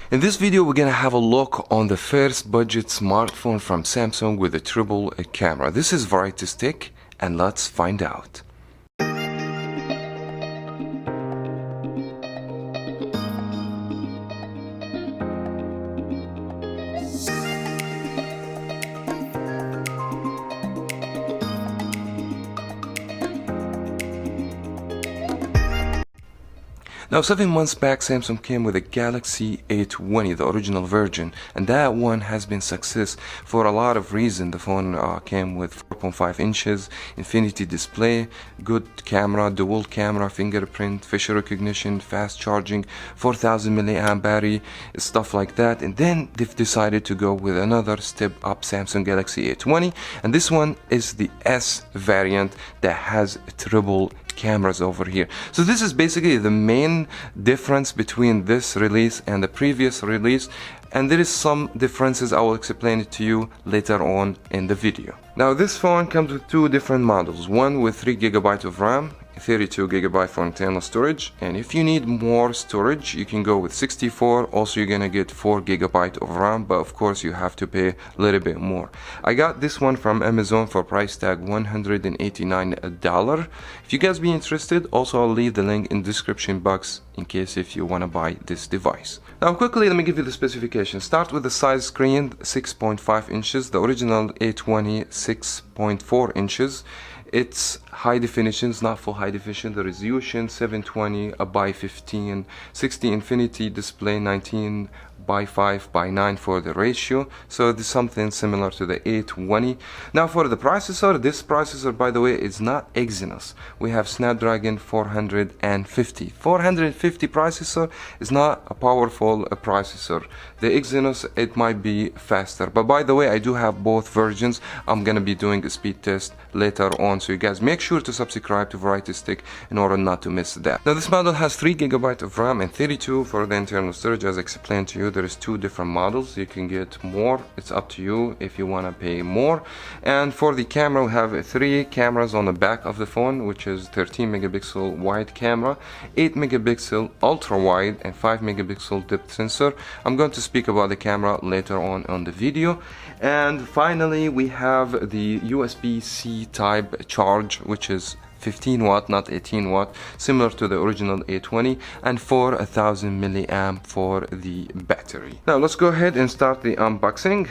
In this video, we're gonna have a look on the first budget smartphone from Samsung with a triple camera. This is Variety Stick, and let's find out. Now, 7 months back, Samsung came with a Galaxy A20, the original version, and that one has been success for a lot of reasons. The phone came with 4.5 inches, infinity display, good camera, dual camera, fingerprint, facial recognition, fast charging, 4000 milliamp battery, stuff like that. And then they've decided to go with another step up, Samsung Galaxy A20, and this one is the S variant that has triple cameras over here. So this is basically the main difference between this release and the previous release, and there is some differences. I will explain it to you later on in the video. Now, this phone comes with two different models, one with 3 GB of RAM, 32 GB for internal storage, and if you need more storage you can go with 64. Also, you're gonna get 4 GB of RAM, but of course you have to pay a little bit more. I got this one from Amazon for price tag $189. If you guys be interested, also I'll leave the link in description box in case if you want to buy this device. Now quickly, let me give you the specifications. Start with the size screen, 6.5 inches, the original A20 6.4 inches. It's high definition, it's not full high definition. The resolution 720 by 1560 infinity display, 19 by 5 by 9 for the ratio, so this is something similar to the A20. Now for the processor, this processor, by the way, is not Exynos. We have Snapdragon 450 processor. Is not a powerful processor. The Exynos, it might be faster, but by the way, I do have both versions. I'm gonna be doing a speed test later on, so you guys make sure to subscribe to Variety Stick in order not to miss that. Now, this model has 3 GB of RAM and 32 for the internal storage. As I explained to you, there is 2 different models. You can get more, it's up to you if you want to pay more. And for the camera, we have 3 cameras on the back of the phone, which is 13 megapixel wide camera, 8 megapixel ultra wide, and 5 megapixel depth sensor. I'm going to speak about the camera later on the video. And finally, we have the USB-C type charge, which is 15 watt, not 18 watt, similar to the original A20, and 4000 milliamp for the battery. Now let's go ahead and start the unboxing.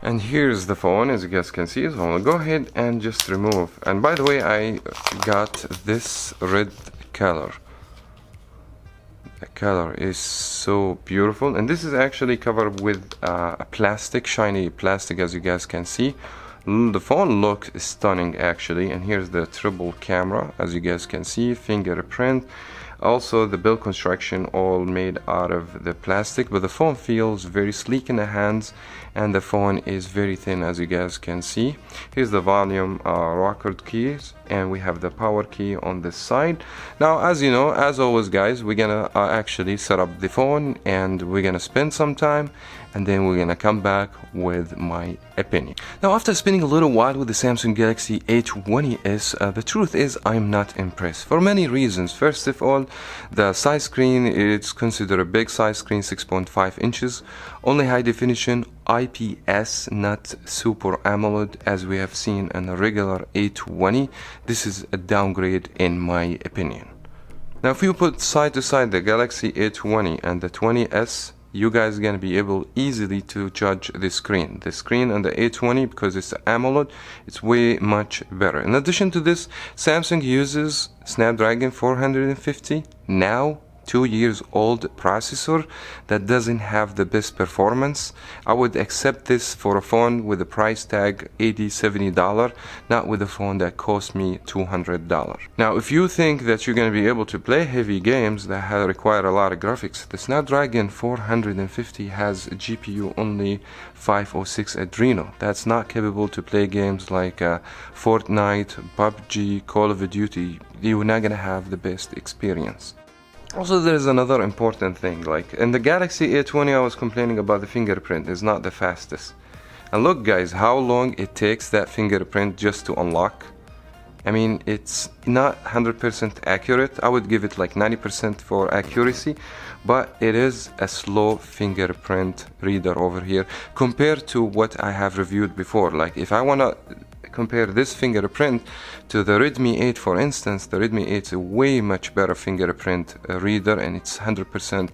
And here's the phone, as you guys can see. So I'll go ahead and just remove. And by the way, I got this red color. The color is so beautiful, and this is actually covered with a plastic, shiny plastic, as you guys can see. The phone looks stunning actually, and here's the triple camera, as you guys can see, fingerprint. Also, the build construction all made out of the plastic, but the phone feels very sleek in the hands, and the phone is very thin, as you guys can see. Here's the volume rocker keys, and we have the power key on this side. Now, as you know, as always guys, we're gonna actually set up the phone, and we're gonna spend some time, and then we're gonna come back with my opinion. Now, after spending a little while with the Samsung Galaxy A20s, the truth is I'm not impressed for many reasons. First of all, the size screen, it's considered a big size screen, 6.5 inches, only high definition, IPS, not Super AMOLED as we have seen in a regular A20. This is a downgrade in my opinion. Now, if you put side to side the Galaxy A20 and the 20s, you guys are gonna be able easily to judge the screen. The screen on the A20, because it's AMOLED, it's way much better. In addition to this, Samsung uses Snapdragon 450 now 2 years old processor that doesn't have the best performance. I would accept this for a phone with a price tag $80-70, not with a phone that cost me $200. Now, if you think that you're going to be able to play heavy games that require a lot of graphics, the Snapdragon 450 has a GPU only 506 Adreno. That's not capable to play games like Fortnite, PUBG, Call of Duty. You're not going to have the best experience. Also, there's another important thing, like in the Galaxy A20 I was complaining about the fingerprint is not the fastest. And look guys, how long it takes that fingerprint just to unlock. I mean, it's not 100% accurate. I would give it like 90% for accuracy, but it is a slow fingerprint reader over here compared to what I have reviewed before. Like if I want to compare this fingerprint to the Redmi 8, for instance, the Redmi 8 is a way much better fingerprint reader, and it's 100%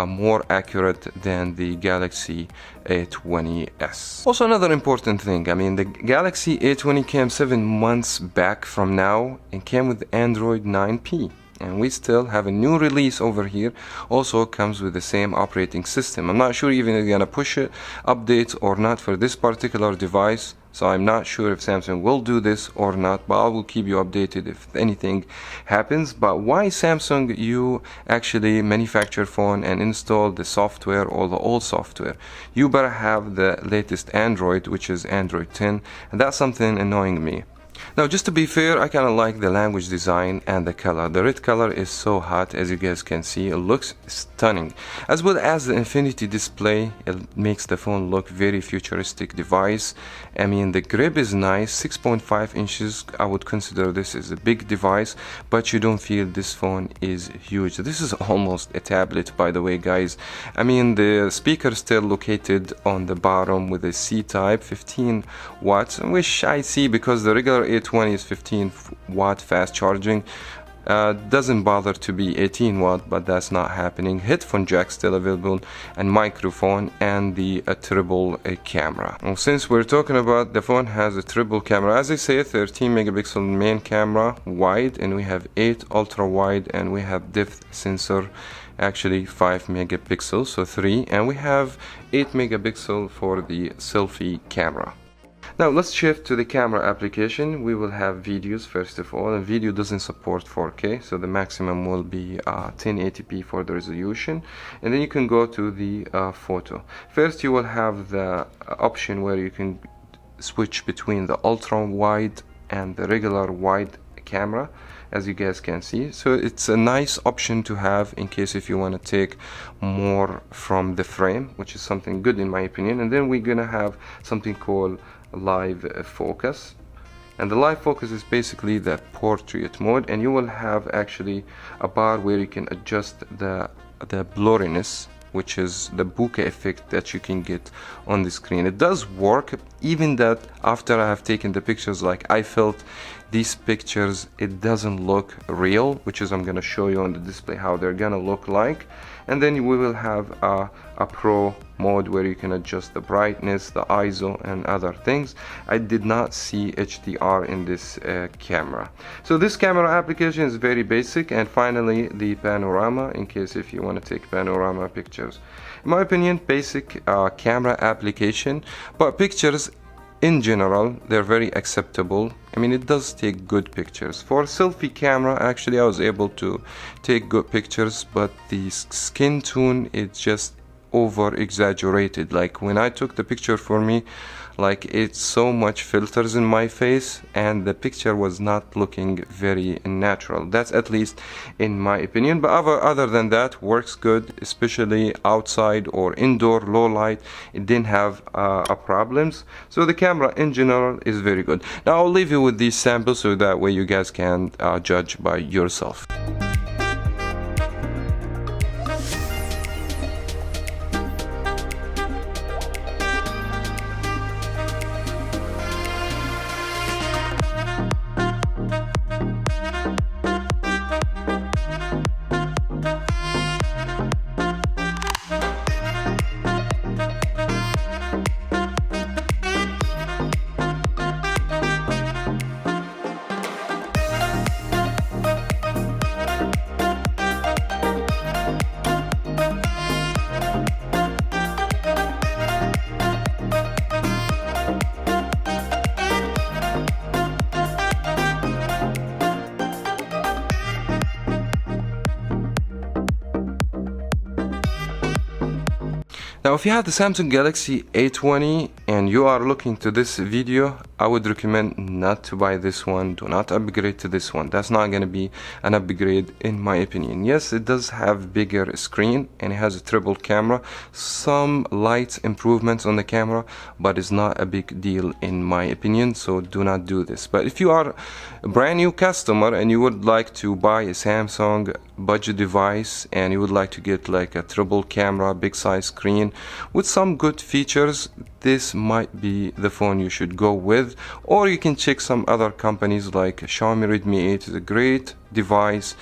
more accurate than the Galaxy A20s. Also, another important thing, I mean, the Galaxy A20 came 7 months back from now and came with Android 9P. And we still have a new release over here, also comes with the same operating system. I'm not sure even if they're gonna push it, updates or not for this particular device, so I'm not sure if Samsung will do this or not, but I will keep you updated if anything happens. But why Samsung, you actually manufacture phone and install the software or the old software? You better have the latest Android, which is Android 10, and that's something annoying me. Now, just to be fair, I kind of like the language design and the color. The red color is so hot, as you guys can see. It looks stunning. As well as the infinity display, it makes the phone look very futuristic device. I mean, the grip is nice, 6.5 inches. I would consider this as a big device, but you don't feel this phone is huge. This is almost a tablet, by the way, guys. I mean, the speaker still located on the bottom with a C-type, 15 watts, which I see because the regular A20 is 15 watt fast charging. Doesn't bother to be 18 watt, but that's not happening. Headphone jack still available, and microphone, and the triple camera. Well, since we're talking about the phone has a triple camera, as I say, 13 megapixel main camera wide, and we have 8 ultra wide, and we have depth sensor, actually 5 megapixels, so 3, and we have 8 megapixel for the selfie camera. Now let's shift to the camera application. We will have videos first of all, and video doesn't support 4K, so the maximum will be 1080p for the resolution. And then you can go to the photo. First you will have the option where you can switch between the ultra wide and the regular wide camera, as you guys can see. So it's a nice option to have in case if you want to take more from the frame, which is something good in my opinion. And then we're gonna have something called live focus, and the live focus is basically the portrait mode, and you will have actually a bar where you can adjust the blurriness, which is the bokeh effect that you can get on the screen. It does work, even that after I have taken the pictures, like I felt these pictures, it doesn't look real, which is I'm gonna show you on the display how they're gonna look like. And then we will have a pro mode where you can adjust the brightness, the ISO, and other things. I did not see HDR in this camera. So this camera application is very basic. And finally, the panorama, in case if you want to take panorama pictures. In my opinion, basic camera application, but pictures in general, they're very acceptable. I mean, it does take good pictures. For selfie camera, actually I was able to take good pictures, but the skin tone is just over exaggerated. Like when I took the picture for me, like it's so much filters in my face, and the picture was not looking very natural. That's at least in my opinion. But other than that, works good, especially outside or indoor low light. It didn't have problems. So the camera in general is very good. Now I'll leave you with these samples so that way you guys can judge by yourself. Now, if you have the Samsung Galaxy A20 and you are looking to this video, I would recommend not to buy this one. Do not upgrade to this one. That's not going to be an upgrade in my opinion. Yes, it does have bigger screen and it has a triple camera, some light improvements on the camera, but it's not a big deal in my opinion, so do not do this. But if you are a brand new customer and you would like to buy a Samsung budget device and you would like to get like a triple camera, big size screen with some good features, this might be the phone you should go with. Or you can check some other companies like Xiaomi Redmi 8 is a great device,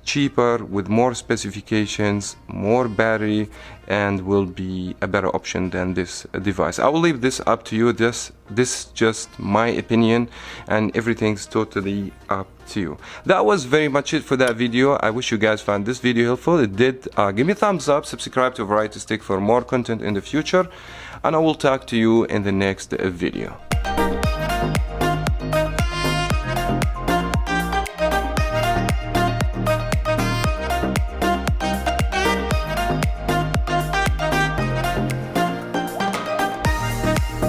cheaper with more specifications, more battery, and will be a better option than this device. I will leave this up to you. This is just my opinion and everything's totally up to you. That was very much it for that video. I wish you guys found this video helpful. It did. Give me a thumbs up, subscribe to Variety Stick for more content in the future, and I will talk to you in the next video.